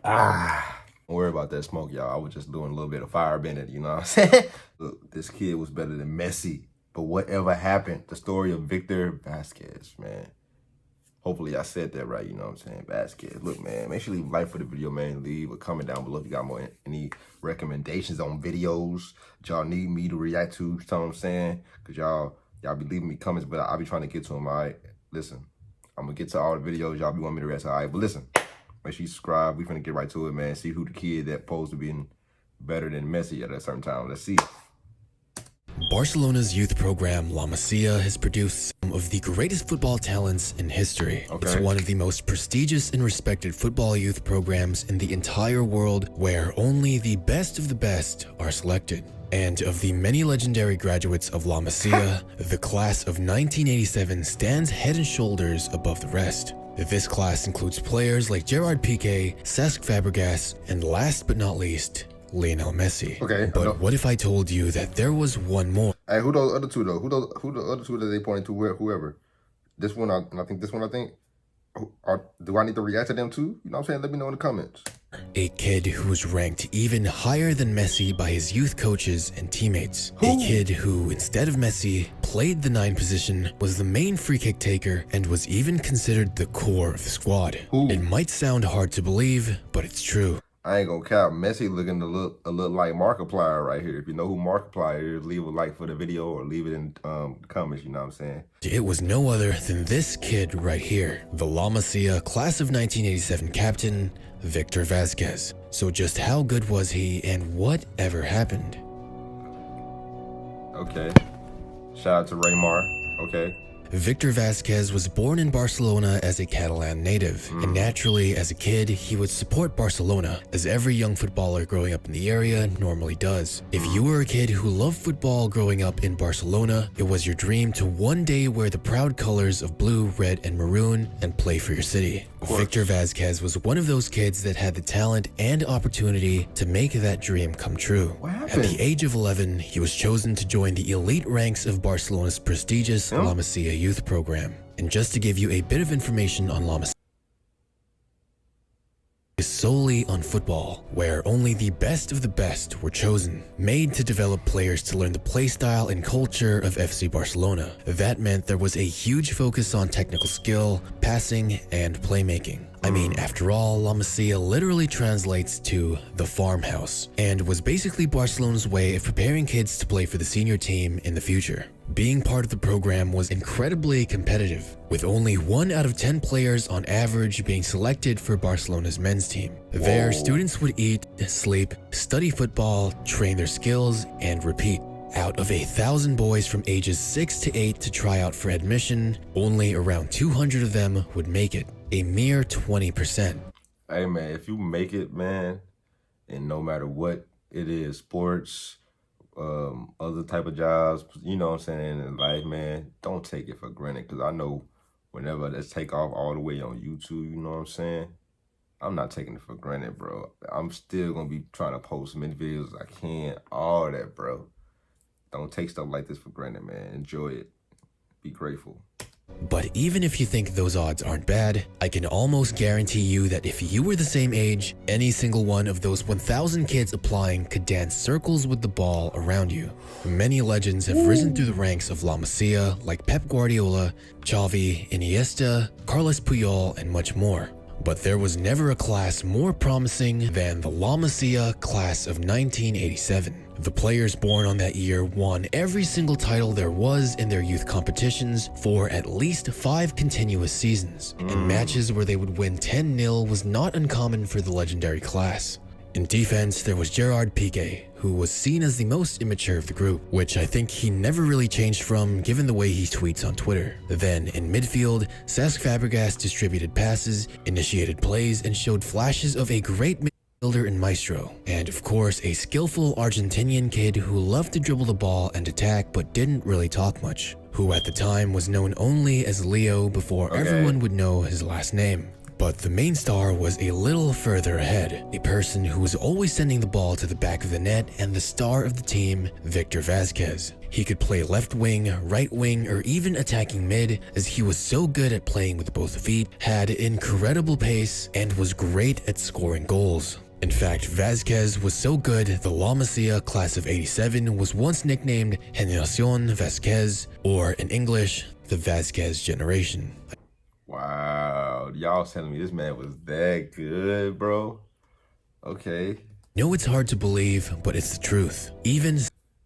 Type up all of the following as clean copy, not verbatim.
Don't worry about that smoke, y'all. I was just doing a little bit of fire bending, you know what I'm saying? Look, this kid was better than Messi. But whatever happened, the story of Victor Vasquez, man. Hopefully I said that right, you know what I'm saying? Vasquez. Look, man, make sure you leave a like for the video, man. Leave a comment down below if you got any recommendations on videos that y'all need me to react to, you know what I'm saying? Because y'all be leaving me comments, but I'll be trying to get to them, all right? Listen, I'm going to get to all the videos y'all be wanting me to react to, all right? But listen, make sure you subscribe. We finna get right to it, man. See who the kid that posed to being better than Messi at a certain time. Let's see. Barcelona's youth program La Masia has produced some of the greatest football talents in history. Okay. It's one of the most prestigious and respected football youth programs in the entire world, where only the best of the best are selected. And of the many legendary graduates of La Masia, the class of 1987 stands head and shoulders above the rest. This class includes players like Gerard Piqué, Cesc Fabregas, and last but not least, Lionel Messi. Okay. But what if I told you that there was one more? Hey, who those other two though? Who the other two that they pointed to? Whoever. This one, I think. Do I need to react to them too? You know what I'm saying? Let me know in the comments. A kid who was ranked even higher than Messi by his youth coaches and teammates. Who? A kid who, instead of Messi, played the 9 position, was the main free kick taker, and was even considered the core of the squad. Who? It might sound hard to believe, but it's true. I ain't gonna cap. Messi looking a little like Markiplier right here. If you know who Markiplier is, leave a like for the video or leave it in the comments, you know what I'm saying? It was no other than this kid right here, the La Masia class of 1987 captain, Victor Vasquez. So just how good was he, and what ever happened? Okay. Shout out to Raymar. Okay. Victor Vasquez was born in Barcelona as a Catalan native, and naturally, as a kid, he would support Barcelona, as every young footballer growing up in the area normally does. If you were a kid who loved football growing up in Barcelona, it was your dream to one day wear the proud colors of blue, red, and maroon and play for your city. Victor Vasquez was one of those kids that had the talent and opportunity to make that dream come true. What happened? At the age of 11, he was chosen to join the elite ranks of Barcelona's prestigious La Masia youth program. And just to give you a bit of information on La Masia, is solely on football, where only the best of the best were chosen, made to develop players to learn the play style and culture of FC Barcelona. That meant there was a huge focus on technical skill, passing, and playmaking. I mean, after all, La Masia literally translates to the farmhouse, and was basically Barcelona's way of preparing kids to play for the senior team in the future. Being part of the program was incredibly competitive, with only 1 out of 10 players on average being selected for Barcelona's men's team. There, students would eat, sleep, study football, train their skills, and repeat. Out of 1,000 boys from ages 6 to 8 to try out for admission, only around 200 of them would make it, a mere 20%. Hey, man, if you make it, man, and no matter what it is, sports, other type of jobs, you know what I'm saying, in life, man, don't take it for granted. Because I know whenever let's take off all the way on YouTube, you know what I'm saying, I'm not taking it for granted, bro. I'm still going to be trying to post as many videos as I can, all that, bro. Don't take stuff like this for granted, man. Enjoy it. Be grateful. But even if you think those odds aren't bad, I can almost guarantee you that if you were the same age, any single one of those 1,000 kids applying could dance circles with the ball around you. Many legends have risen through the ranks of La Masia, like Pep Guardiola, Xavi, Iniesta, Carlos Puyol, and much more. But there was never a class more promising than the La Masia class of 1987. The players born on that year won every single title there was in their youth competitions for at least 5 continuous seasons, and matches where they would win 10-0 was not uncommon for the legendary class. In defense, there was Gerard Piqué, who was seen as the most immature of the group, which I think he never really changed from given the way he tweets on Twitter. Then, in midfield, Cesc Fabregas distributed passes, initiated plays, and showed flashes of a great midfielder and maestro. And of course, a skillful Argentinian kid who loved to dribble the ball and attack but didn't really talk much, who at the time was known only as Leo before everyone would know his last name. But the main star was a little further ahead, a person who was always sending the ball to the back of the net and the star of the team, Victor Vazquez. He could play left wing, right wing, or even attacking mid, as he was so good at playing with both feet, had incredible pace, and was great at scoring goals. In fact, Vazquez was so good, the La Masia class of '87 was once nicknamed Generación Vazquez, or in English, the Vazquez generation. Wow, y'all telling me this man was that good, bro? Okay. No, it's hard to believe, but it's the truth. Even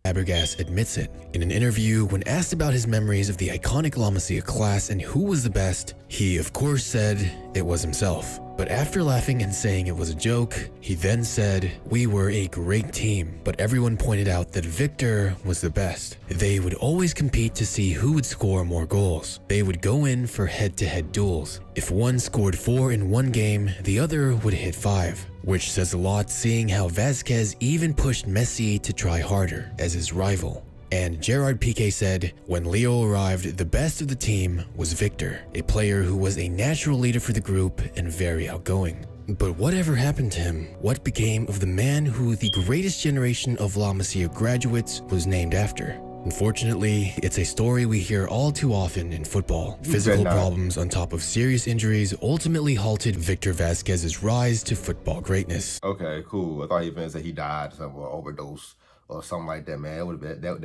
Fabregas admits it. In an interview, when asked about his memories of the iconic La Masia class and who was the best, he of course said it was himself. But after laughing and saying it was a joke, he then said, "We were a great team, but everyone pointed out that Victor was the best. They would always compete to see who would score more goals. They would go in for head-to-head duels. If one scored 4 in one game, the other would hit 5. Which says a lot, seeing how Vazquez even pushed Messi to try harder as his rival. And Gerard Piqué said, when Leo arrived, the best of the team was Victor, a player who was a natural leader for the group and very outgoing. But whatever happened to him? What became of the man who the greatest generation of La Masia graduates was named after? Unfortunately, it's a story we hear all too often in football. Physical problems on top of serious injuries ultimately halted Victor Vazquez's rise to football greatness. Okay, cool. I thought he was gonna say he died of an overdose or something like that, man. It would have been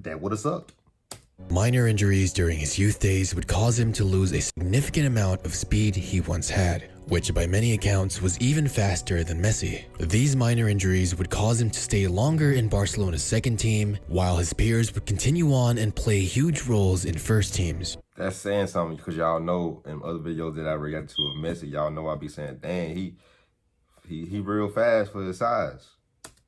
that would have sucked. Minor injuries during his youth days would cause him to lose a significant amount of speed he once had, which by many accounts was even faster than Messi. These minor injuries would cause him to stay longer in Barcelona's second team, while his peers would continue on and play huge roles in first teams. That's saying something, because y'all know in other videos that I reacted to of Messi, y'all know I be saying, dang, he real fast for his size.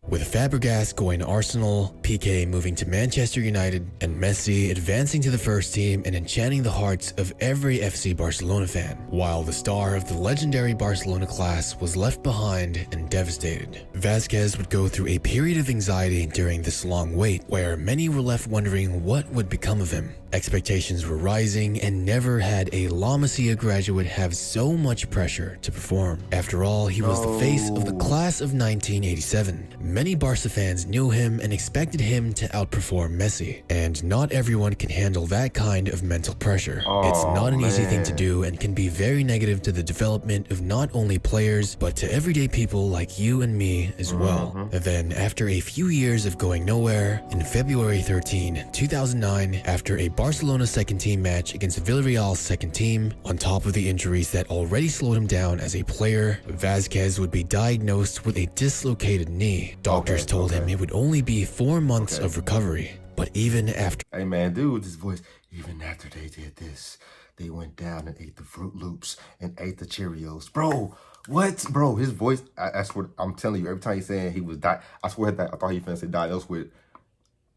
With Fabregas going to Arsenal, Piqué moving to Manchester United, and Messi advancing to the first team and enchanting the hearts of every FC Barcelona fan, while the star of the legendary Barcelona class was left behind and devastated. Vazquez would go through a period of anxiety during this long wait, where many were left wondering what would become of him. Expectations were rising, and never had a La Masia graduate have so much pressure to perform. After all, he was the face of the class of 1987. Many Barca fans knew him and expected him to outperform Messi, and not everyone can handle that kind of mental pressure. It's not an easy thing to do and can be very negative to the development of not only players, but to everyday people like you and me as well. Then, after a few years of going nowhere, in February 13, 2009, after a Barcelona second team match against Villarreal's second team, on top of the injuries that already slowed him down as a player, Vazquez would be diagnosed with a dislocated knee. Doctors told him it would only be 4 months of recovery. But even after— Hey man, dude, this voice, even after they did this, they went down and ate the Fruit Loops and ate the Cheerios. Bro, what? Bro, his voice, I swear, I'm telling you, every time he's saying he was I swear that I thought he was finna say diagnosed with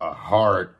a heart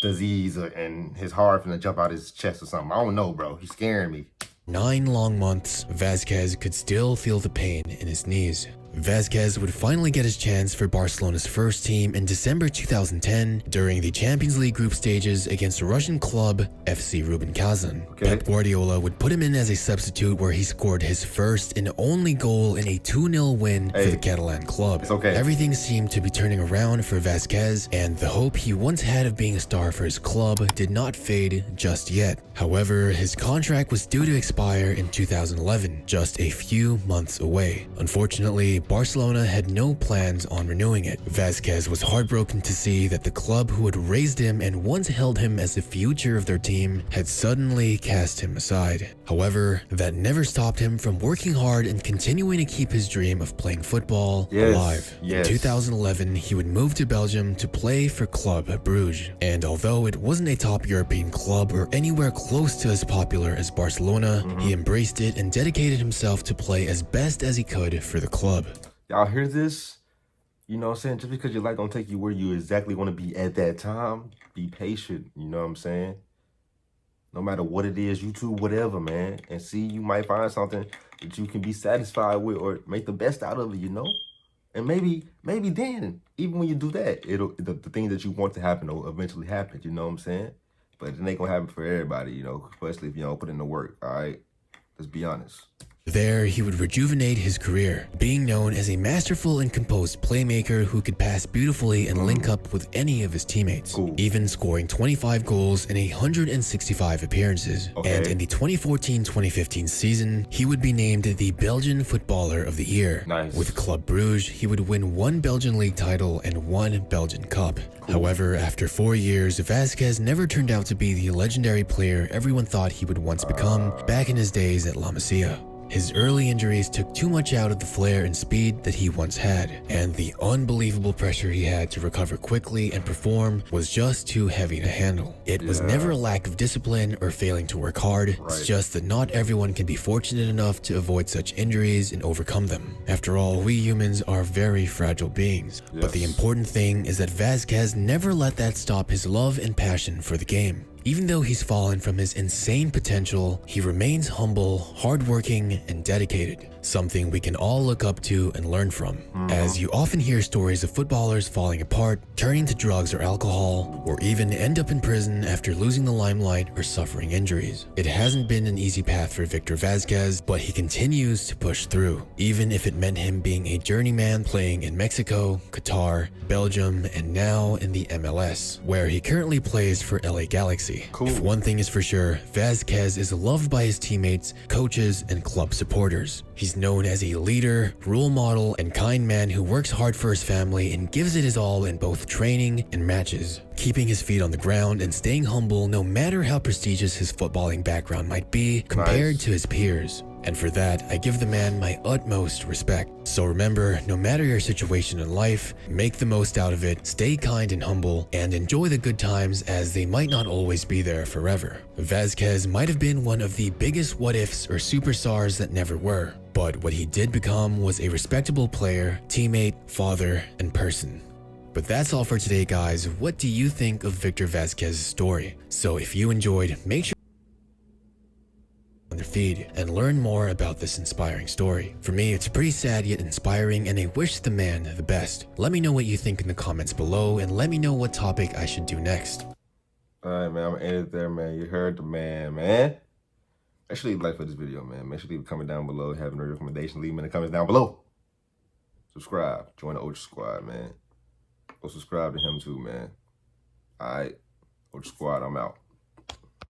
disease and his heart finna jump out his chest or something. I don't know, bro. He's scaring me. 9 long months, Vazquez could still feel the pain in his knees. Vazquez would finally get his chance for Barcelona's first team in December 2010 during the Champions League group stages against Russian club FC Rubin Kazan. Pep Guardiola would put him in as a substitute, where he scored his first and only goal in a 2-0 win for the Catalan club. Everything seemed to be turning around for Vazquez, and the hope he once had of being a star for his club did not fade just yet. However, his contract was due to expire in 2011, just a few months away. Unfortunately, Barcelona had no plans on renewing it. Vazquez was heartbroken to see that the club who had raised him and once held him as the future of their team had suddenly cast him aside. However, that never stopped him from working hard and continuing to keep his dream of playing football alive. In 2011, he would move to Belgium to play for Club Bruges. And although it wasn't a top European club or anywhere close to as popular as Barcelona, he embraced it and dedicated himself to play as best as he could for the club. Y'all hear this? You know what I'm saying? Just because your life don't take you where you exactly want to be at that time, be patient. You know what I'm saying? No matter what it is, YouTube, whatever, man. And see, you might find something that you can be satisfied with or make the best out of it, you know? And maybe then, even when you do that, the thing that you want to happen will eventually happen, you know what I'm saying? But it ain't gonna happen for everybody, you know, especially if you don't put in the work, all right? Let's be honest. There, he would rejuvenate his career, being known as a masterful and composed playmaker who could pass beautifully and link up with any of his teammates, even scoring 25 goals in 165 appearances. And in the 2014-2015 season, he would be named the Belgian Footballer of the Year. With Club Bruges, he would win 1 Belgian League title and 1 Belgian Cup. However, after 4 years, Vázquez never turned out to be the legendary player everyone thought he would once become back in his days at La Masia. His early injuries took too much out of the flair and speed that he once had, and the unbelievable pressure he had to recover quickly and perform was just too heavy to handle. It was never a lack of discipline or failing to work hard, it's just that not everyone can be fortunate enough to avoid such injuries and overcome them. After all, we humans are very fragile beings, but the important thing is that Vázquez never let that stop his love and passion for the game. Even though he's fallen from his insane potential, he remains humble, hardworking, and dedicated, something we can all look up to and learn from. As you often hear stories of footballers falling apart, turning to drugs or alcohol, or even end up in prison after losing the limelight or suffering injuries. It hasn't been an easy path for Victor Vázquez, but he continues to push through, even if it meant him being a journeyman playing in Mexico, Qatar, Belgium, and now in the MLS, where he currently plays for LA Galaxy. If one thing is for sure, Vázquez is loved by his teammates, coaches, and club supporters. He's known as a leader, role model, and kind man who works hard for his family and gives it his all in both training and matches, keeping his feet on the ground and staying humble no matter how prestigious his footballing background might be compared to his peers. And for that, I give the man my utmost respect. So remember, no matter your situation in life, make the most out of it, stay kind and humble, and enjoy the good times as they might not always be there forever. Vázquez might have been one of the biggest what-ifs or superstars that never were, but what he did become was a respectable player, teammate, father, and person. But that's all for today, guys. What do you think of Victor Vázquez's story? So if you enjoyed, make sure on their feed and learn more about this inspiring story. For me, it's pretty sad yet inspiring, and I wish the man the best. Let me know what you think in the comments below, and let me know what topic I should do next. Alright, man, I'm gonna end it there, man. You heard the man, man. Make sure you leave a like for this video, man. Make sure you leave a comment down below. Have a recommendation, leave them in the comments down below. Subscribe. Join the Ultra Squad, man. Go subscribe to him too, man. Alright, Ultra Squad, I'm out.